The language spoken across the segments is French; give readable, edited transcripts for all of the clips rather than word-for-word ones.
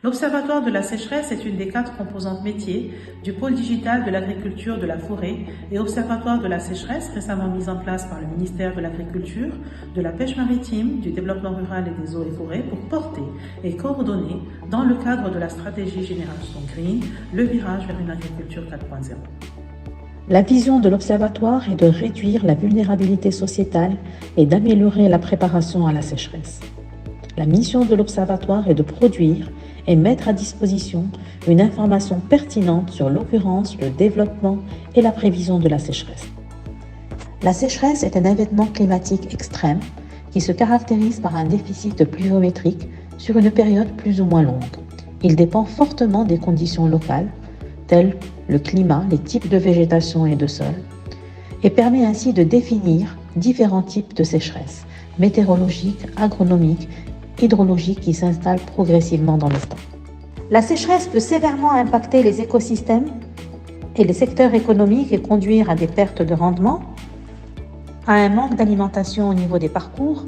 L'Observatoire de la sécheresse est une des 4 composantes métiers du pôle digital de l'agriculture de la forêt et Observatoire de la sécheresse récemment mis en place par le ministère de l'Agriculture, de la Pêche maritime, du Développement rural et des eaux et forêts pour porter et coordonner, dans le cadre de la stratégie Génération Green, le virage vers une agriculture 4.0. La vision de l'Observatoire est de réduire la vulnérabilité sociétale et d'améliorer la préparation à la sécheresse. La mission de l'Observatoire est de produire et mettre à disposition une information pertinente sur l'occurrence, le développement et la prévision de la sécheresse. La sécheresse est un événement climatique extrême qui se caractérise par un déficit pluviométrique sur une période plus ou moins longue. Il dépend fortement des conditions locales, telles le climat, les types de végétation et de sol, et permet ainsi de définir différents types de sécheresse, météorologiques, agronomiques, hydrologiques qui s'installent progressivement dans le temps. La sécheresse peut sévèrement impacter les écosystèmes et les secteurs économiques et conduire à des pertes de rendement, à un manque d'alimentation au niveau des parcours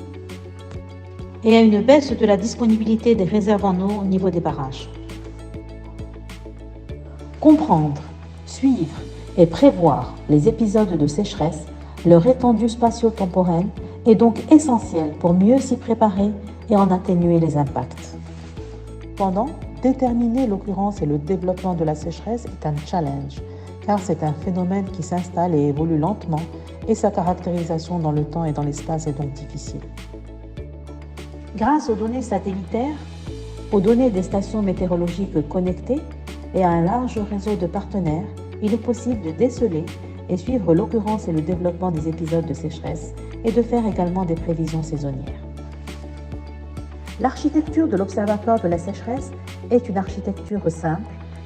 et à une baisse de la disponibilité des réserves en eau au niveau des barrages. Comprendre, suivre et prévoir les épisodes de sécheresse, leur étendue spatio-temporelle est donc essentiel pour mieux s'y préparer et en atténuer les impacts. Cependant, déterminer l'occurrence et le développement de la sécheresse est un challenge, car c'est un phénomène qui s'installe et évolue lentement et sa caractérisation dans le temps et dans l'espace est donc difficile. Grâce aux données satellitaires, aux données des stations météorologiques connectées et à un large réseau de partenaires, il est possible de déceler et suivre l'occurrence et le développement des épisodes de sécheresse et de faire également des prévisions saisonnières. L'architecture de l'Observatoire de la sécheresse est une architecture simple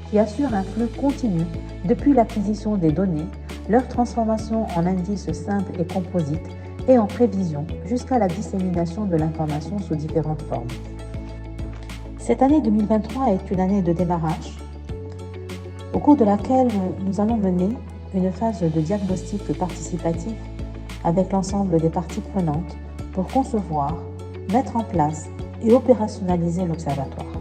qui assure un flux continu depuis l'acquisition des données, leur transformation en indices simples et composites et en prévision jusqu'à la dissémination de l'information sous différentes formes. Cette année 2023 est une année de démarrage, au cours de laquelle nous allons mener une phase de diagnostic participatif avec l'ensemble des parties prenantes pour concevoir, mettre en place et opérationnaliser l'Observatoire.